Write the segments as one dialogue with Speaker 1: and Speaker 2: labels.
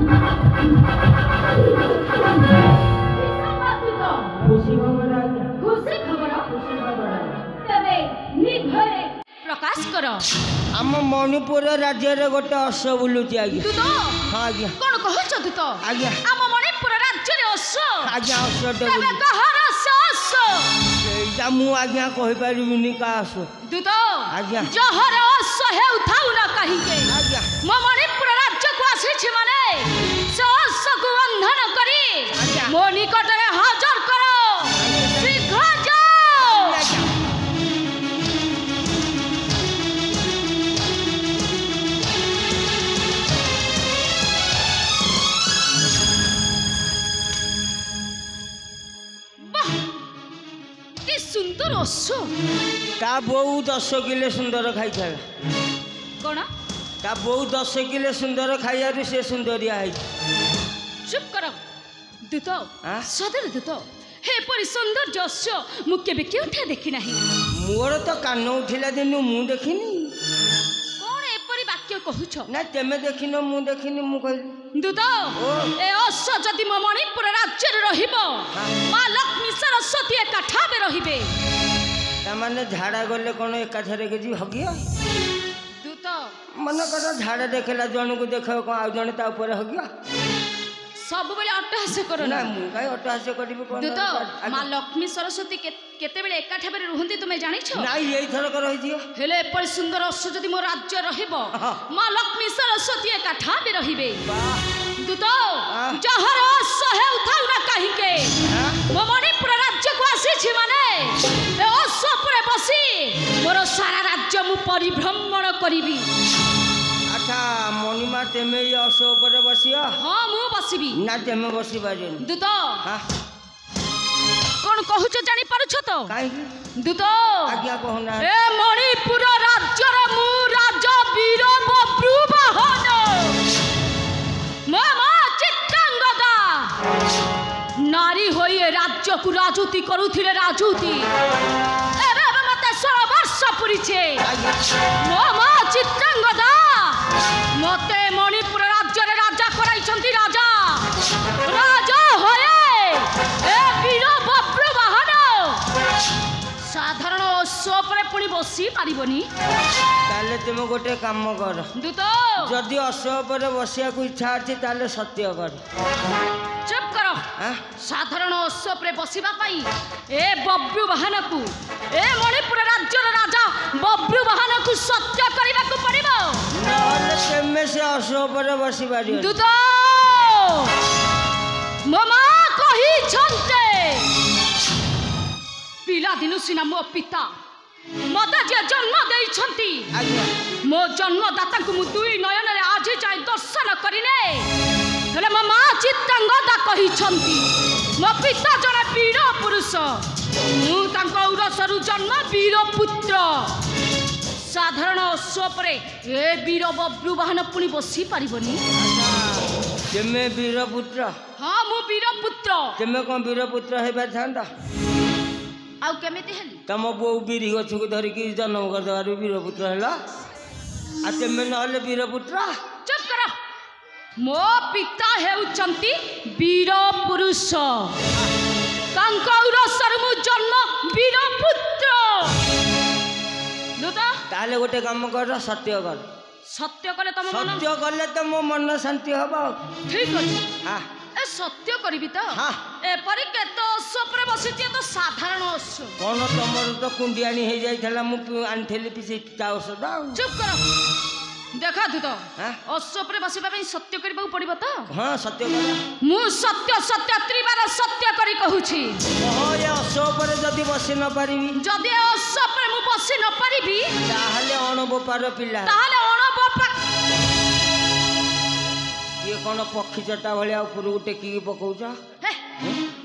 Speaker 1: खुशी खबर
Speaker 2: खुशी खबर तबे निर्भय प्रकाश कर
Speaker 1: आम मणिपुर राज्य रे गोटे अश्व बुलुची आज्ञा
Speaker 2: तू तो
Speaker 1: हाँ आज्ञा
Speaker 2: कौन कहछ तू तो
Speaker 1: आज्ञा
Speaker 2: आम मणिपुर राज्य रे अश्व
Speaker 1: आज्ञा अश्व
Speaker 2: तबे कहर अश्व
Speaker 1: एटा मु आज्ञा कहि परिबिनी का अश्व
Speaker 2: तू तो
Speaker 1: आज्ञा
Speaker 2: जहर अश्व हे उठाउ ना कहि के
Speaker 1: आज्ञा
Speaker 2: म मणिपुर राज्य को आसी छी माने से अश्व को बंधन करी मो निकट रे हाजर करो शीघ्र जाओ सुंदर अश्व
Speaker 1: ता बहु 10 किलो सुंदर खाई था
Speaker 2: कौन
Speaker 1: ता बहु 10 किलो सुंदर खाइयारू से सुंदरिया है
Speaker 2: चुप कर दूत सदर दूत हे परि सौंदर्य अश्व मु केबे केउठे देखि नाही
Speaker 1: मोर तो कान उठिला दिन मु देखिनी
Speaker 2: कौन एपरि वाक्य कहूछ
Speaker 1: ना तेमे देखिनो मु देखिनी मु कहली
Speaker 2: दूत ए अश्व जदि म मणिपुर राज्य रे रहिबो मां लक्ष्मी सरस्वती एकाठाबे रहिबे
Speaker 1: तामाने झाड़ा गले कोन एकाथरे के जी हगियो
Speaker 2: दूत
Speaker 1: मन कर झाड़ा देखला जण को देखो को आ जण ता ऊपर हगियो
Speaker 2: सब बेले अट्टहास करो
Speaker 1: ना मु काई अट्टहास करबी कोन
Speaker 2: दूत मां लक्ष्मी सरस्वती केते बेले एकाठाबे रहंती तुमे जानि छ
Speaker 1: नाही एई थर कर होई जियो
Speaker 2: हेले पर सुंदर अश्व जदि मो राज्य रहिबो मां लक्ष्मी सरस्वती एकाठाबे रहिबे दूत जहर अश्व हे उठाउ ना कहि के मो मणिपुर राज्य को आसी छी माने ए अश्व परे बसी मोर सारा राज्य मु परिभ्रमण करिबी
Speaker 1: अच्छा मणिमा तेमे ये अश्व ऊपर बसियो
Speaker 2: हां मु बसिबी
Speaker 1: ना तेमे बसी बाजे
Speaker 2: दूत
Speaker 1: हां
Speaker 2: कोन कहूछ जानि पारुछ तो
Speaker 1: काई
Speaker 2: दूत
Speaker 1: आज्ञा कहना
Speaker 2: ए मणिपुर राज्य रे मु राजा वीर बब्रु वाहन मामा चित्रांगदा नारी होई राज्य को राजूती करूथिले राजूती एबे मते 16 वर्ष पुरिछे मामा चित्रांगदा मते मणिपुर राज्य रे राजा कराई छंती राजा राजा होए ए वीर बब्रु वाहन साधारण अश्व परे पुणी बसी पारिबनी
Speaker 1: ताले तुम गोटे काम कर
Speaker 2: दूत
Speaker 1: जदि अश्व पर बसिया को इच्छा अछि ताले सत्य कर
Speaker 2: चुप करो साधारण अश्व परे बसिबा पई ए बब्रु वाहन को ए मणिपुर राज्य राजा बब्रु वाहन को सत्य करबा को पड़िबो
Speaker 1: नहले तेमे से अश्व पर बसी बारी
Speaker 2: दूत ममा कहि छन्ते पिला दिनु सिना मो पिता मते जे जन्म देई छंती मो जन्मदाता को मु दुई नयन रे आज जाय दर्शन करिने हेले मो मां चित्रांगदा कहि छंती मो पिता जने वीर पुरुष मु तांको उरसरु जन्म वीर पुत्र साधारण अश्व परे ए वीर बब्रु वाहन पुणी बसी पारिबनी
Speaker 1: तेमे वीरपुत्र
Speaker 2: हां मु वीर पुत्र
Speaker 1: तेमे कोन वीरपुत्र हेबा थांदा
Speaker 2: आउ केमिति हेली
Speaker 1: तम बो बीरी गछ को धरि की जन्म कर दवारु वीरपुत्र हला आ तेमे नहले वीरपुत्र
Speaker 2: चुप करो मो पिता हेउचंती वीर पुरुष कांकौर सरमु जन्म वीर पुत्र दूत
Speaker 1: ताले गोटे काम कर सत्य कर
Speaker 2: सत्य कले तम मन
Speaker 1: सत्य कले तो मो मन शांति हबो
Speaker 2: ठीक अछि
Speaker 1: हां
Speaker 2: ए सत्य करिबी तो
Speaker 1: हाँ।
Speaker 2: ए परि केतो अश्व पर बसिती तो साधारण अश्व
Speaker 1: कोन तमर तो कुंडियानी हे जाई थला मु आनथेली पिसे ता औषध
Speaker 2: चुप करो देखा तू तो
Speaker 1: हाँ?
Speaker 2: अश्व पर बसिबा पई सत्य करबा पड़िबो तो
Speaker 1: हां सत्य कर
Speaker 2: मु सत्य सत्य त्रिबार सत्य करी कहूची
Speaker 1: ओहो ये अश्व पर जदी बसी न पारिबी
Speaker 2: जदि अश्व पर मु बसी न पारिबी
Speaker 1: ताहले अणबोपार पिला
Speaker 2: ताहले अणबोपा
Speaker 1: ये कोन पक्षी चटा भलिया ऊपर उठे की पकौछ
Speaker 2: हे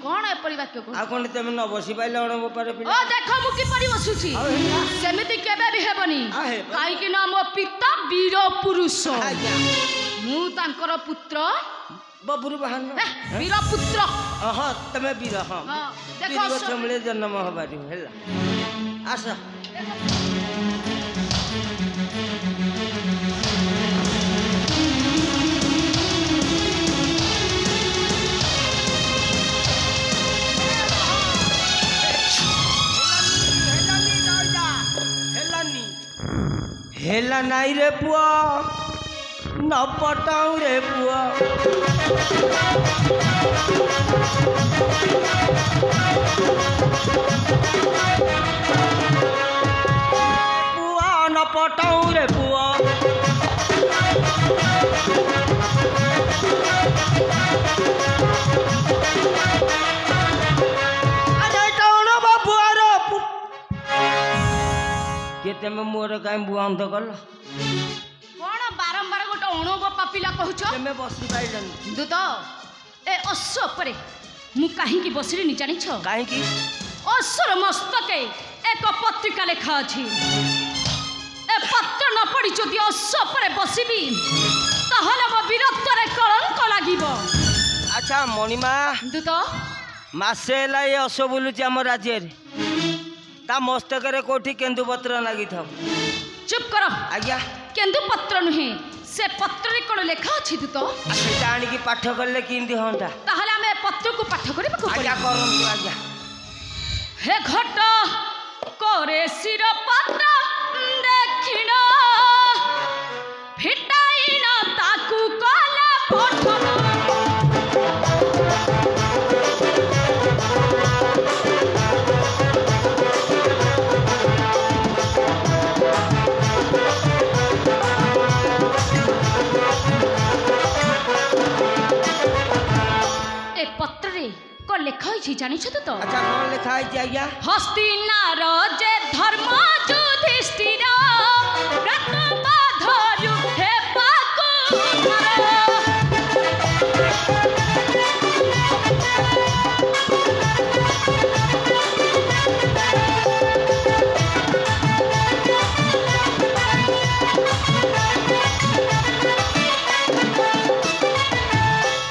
Speaker 2: कोन ए परि वाक्य को
Speaker 1: आ कोन तेमे न बसी पाइले अणबोपार पिला
Speaker 2: ओ देखो मु की परि बसुची सेमिति केबे भी हेबनी काई कि ना मो पिता वीर पुरुष मु तांकर पुत्र
Speaker 1: बब्रु वाहन
Speaker 2: वीर पुत्र
Speaker 1: हां तमे वीर हां
Speaker 2: देखो
Speaker 1: छमले जन्म हबारी हेला आसा हेला नाई रे पुआ न पटाऊ रे पुआ पुआ न पटाऊ रे पुआ केते में मोर काई बुआम तो कल
Speaker 2: कौन बारंबार गोटे अणुब पापिला कहूछ
Speaker 1: में बसी पाइलन
Speaker 2: दूत ए अश्व परे मु काहींकी बसिली जानी छ
Speaker 1: काहींकी
Speaker 2: अश्वर मस्तके एक पत्रिका लेखा अछि ए पत्र न पड़ी जदि अश्व परे बसिबी ताहले मो वीरत्वरे कलंक लागिबो।
Speaker 1: अच्छा मणिमा
Speaker 2: दूत
Speaker 1: मासे ला ये अश्व बुलुची हम राज्य ता मस्तक रे कोठी केंदुपत्र लागी था
Speaker 2: चुप करो
Speaker 1: आज्ञा
Speaker 2: केंदुपत्र नुहे से पत्र रे कोन लेखा अछि दूत
Speaker 1: सेटा आनी की पाठ करले किंदी होंता
Speaker 2: ताहले हमें पत्र को पाठ करिबा को
Speaker 1: आज्ञा करंतु आज्ञा
Speaker 2: हे घट करे सिर पत्र देखिना फिटाइना ताकू कला पठन लेखा जानी छ तो
Speaker 1: अच्छा कौन लिखा है आज्ञा
Speaker 2: हस्तिनार जे धर्म युधिष्ठिर व्रत बाधरु हे पाकु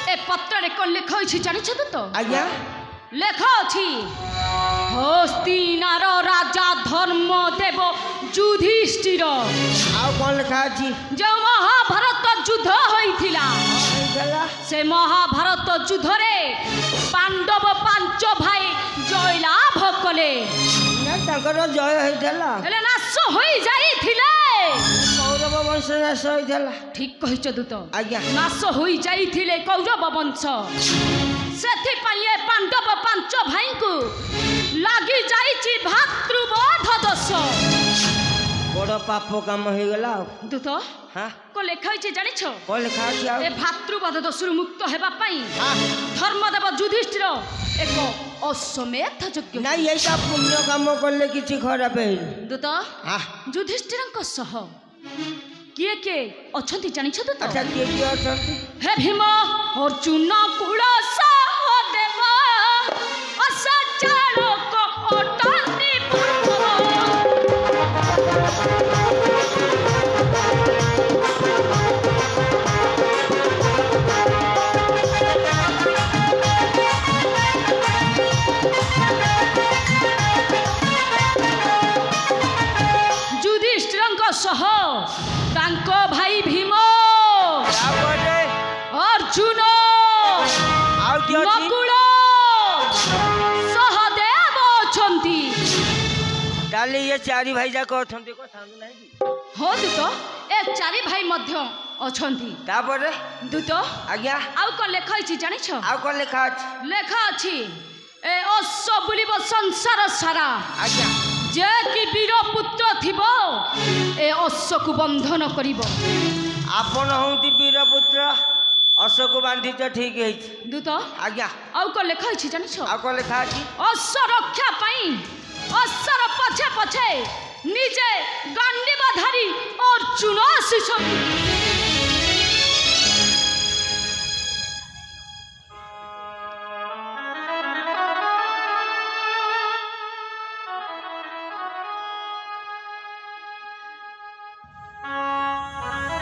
Speaker 2: ए पत्र रे कोन लिखा जानी छ तो
Speaker 1: आज्ञा
Speaker 2: लेखा अछि हस्तिनार राजा धर्म देव युधिष्ठिर
Speaker 1: आउ कौन लिखा अछि
Speaker 2: जो महाभारत युद्ध होइथिला से महाभारत युद्ध रे पांडव पांच भाई जय लाभ कले
Speaker 1: ना तकर जय होइथला
Speaker 2: एले नाश होई जाइथिले
Speaker 1: कौरव वंश नाश होइथला
Speaker 2: ठीक कहिछ दूत
Speaker 1: आज्ञा
Speaker 2: नाश होई जाइथिले कौरव वंश सेथि पई पांडव पांच भाई को लागी जाइछि भातृवध दोष
Speaker 1: बड़ पाप काम हो गला
Speaker 2: दूत
Speaker 1: हां
Speaker 2: को लेखा होइछि जानि छ
Speaker 1: को लेखा अछि
Speaker 2: ए भातृवध दोषरु मुक्त हेबा पई धर्मदेव युधिष्ठिर एक अश्वमेध यज्ञ
Speaker 1: नहीं ऐसा पुण्य काम करले किछि खराब है
Speaker 2: दूत
Speaker 1: हां
Speaker 2: युधिष्ठिरंक सह किए के अछंती जानि छ दूत
Speaker 1: अच्छा किए अछंती
Speaker 2: हे भीम अर्जुन कुल सहदेव असचालक अटंती युधिष्ठिरंक सह तांको भाई भीम अर्जुन नकुल सहदेव अछंती
Speaker 1: डाली ये चारि भाई जाक अछंती को सांग नाही
Speaker 2: हो दूत ए चारि भाई मध्य अछंती
Speaker 1: तापर
Speaker 2: दूत
Speaker 1: आज्ञा
Speaker 2: आउ को लेखा अछि जानि छ
Speaker 1: आउ को लेखा अछि
Speaker 2: लेखा अछि ए अश्व बुलिब संसार सारा
Speaker 1: आज्ञा
Speaker 2: जे कि वीर पुत्र थिबो ए अश्व को बंधन करिवो
Speaker 1: आपन होंती वीर पुत्र अश्व को बांधी तो ठीक है
Speaker 2: दूत
Speaker 1: आज्ञा
Speaker 2: आउ को लेखा अछि जानि छ
Speaker 1: आउ को लेखा अछि
Speaker 2: अश्व रक्षा पई अश्वर पछे पछे निजे गांडीवा धारी अर्जुन आसीछंती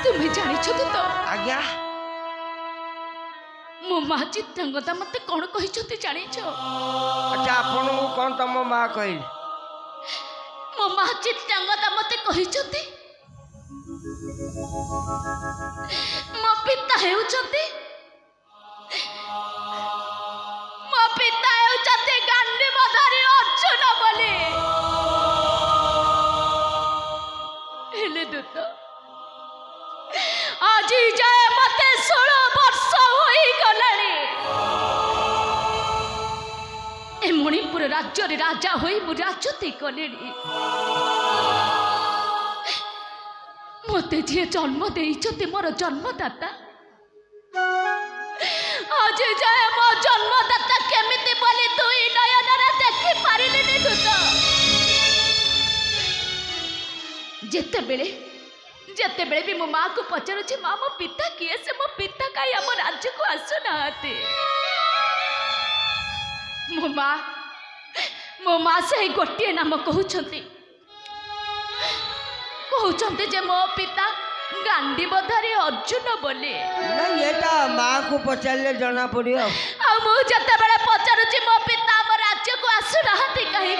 Speaker 2: तुम्हें जानी छ तो
Speaker 1: आज्ञा
Speaker 2: मो माँ चित्रांगदा मते कौन कही जानी छ
Speaker 1: अच्छा आपन को कौन तम माँ कही
Speaker 2: मो माँ चित्रांगदा मते कही मो पिता हेउछंती मो पिता हेउछंती गांडीवधारी अर्जुन बोली हेले दूत राज्य राजा होई मु राजती कले मते जी जन्म देइछते मोर जन्मदाता आज जाए मो जन्मदाता केमिति बोली दुई नयन रे देखि पारिलिनी दूत जेते बेले भी मो माँ को पचारुछि माँ मो पिता किए से मो पिता काई हम राज्य को आसु नाते मो माँ से गोटे नाम कहउछंती जे मो पिता गांडी बधारी अर्जुन बोले
Speaker 1: नहीं एटा माँ को पचारे जना पड़ियो
Speaker 2: आ मु जते बेले पचारुछि मो पिता हम राज्य को आसु नाते काहे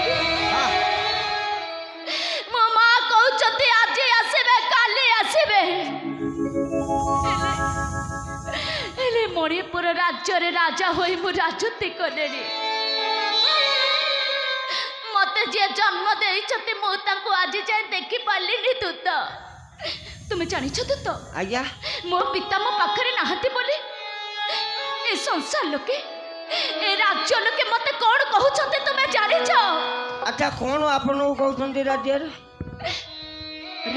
Speaker 2: मो माँ कहउछंती आज आसीबे काली आसीबे एले मणिपुर राज्य रे राजा होई मु राजती कलेनी मते जे जन्म देइछती मु तांको आज जाय देखि पालिनी दूत तुमे जानिछ दूत
Speaker 1: आज्ञा
Speaker 2: मो पिता मो पाखरे नाहती बोली ए संसार लोके ए राज्य लोके मते कोन कहउछते तुमे जानिछ
Speaker 1: अच्छा कौन आपण कहउछंती राज्य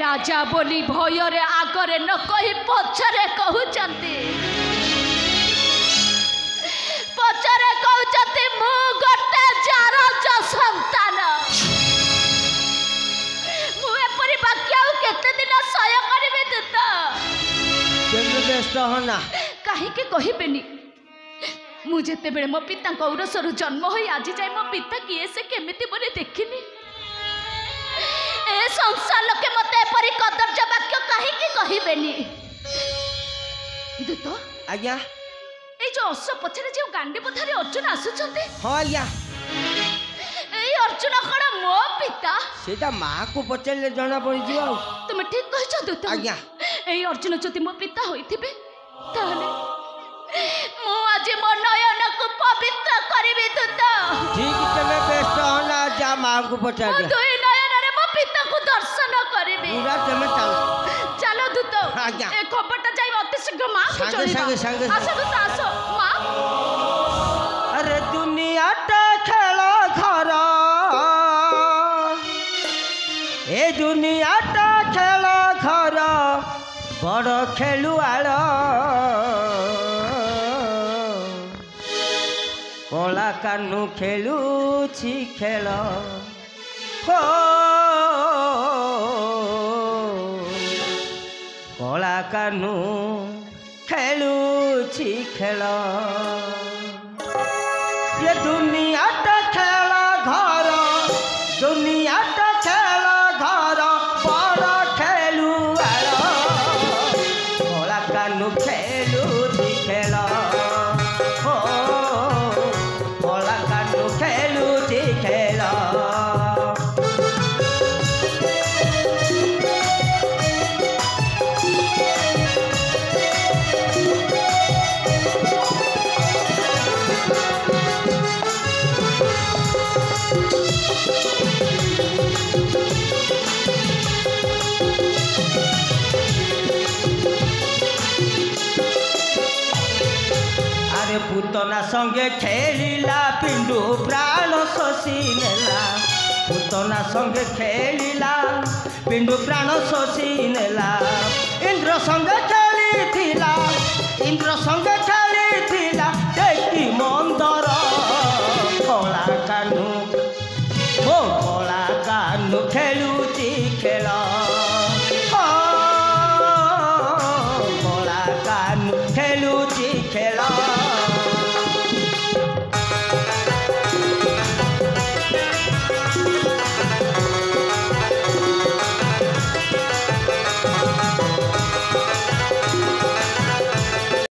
Speaker 2: राजा बोली भय रे आगरे न कहि पछरे कहउछंती पछरे कहउछंती मु गटे जारज संतान मु एपरि बाक्या केते दिन सय करिबे दूत
Speaker 1: केन व्यस्त होना
Speaker 2: काहे के कहिबेनी मु जेते बेले मो पिता कौरसरु जन्म होई आज जाय मो पिता किए से केमिति बोली देखिनी ए संसार लोके मते एपरि कदर्ज वाक्य काहे के कहिबेनी दूत
Speaker 1: आज्ञा
Speaker 2: ए जो अश्व पछरे जे गांडी पथारे अर्जुन आसुचंती
Speaker 1: हां आज्ञा
Speaker 2: ए अर्जुन कोन मो पिता
Speaker 1: सेटा माँ को पचारे जना पड़ी जियो
Speaker 2: तुम ठीक कहछ दूत
Speaker 1: आज्ञा
Speaker 2: ए अर्जुन जति मो पिता होइथिबे ताले मु आज मो नयन को पवित्र करिबे दूत
Speaker 1: ठीक तमे व्यस्त होना जा माँ को पचार दे
Speaker 2: दुई नयन रे मो पिता को दर्शन करिबे
Speaker 1: पूरा तमे
Speaker 2: चलो दूत
Speaker 1: आज्ञा
Speaker 2: ए खबरटा जाई अति शीघ्र माँ को
Speaker 1: संगे
Speaker 2: आसो दूत आसो माँ
Speaker 1: अरे दुनिया टा खेल घर ए दुनिया टा खेल घर बड़ खेलुआल कला कानू खेलुछि खेल हो कला कानू खेलुछि खेल ये दुनिया टा खेल घर दुनिया टा खेल घर बड़ खेलुआल कला कानू खेलुछि खेल हो कला कानू खेलुछि खेल पुतना संगे खेलिला पिंडू प्राण शशि नेला पुतना संगे खेलिला पिंडू प्राण शशि नेला इंद्र संगे खेलिथिला इंद्र संगे खेलिथिला देखि मंदर कला कानू खेलुछि खेल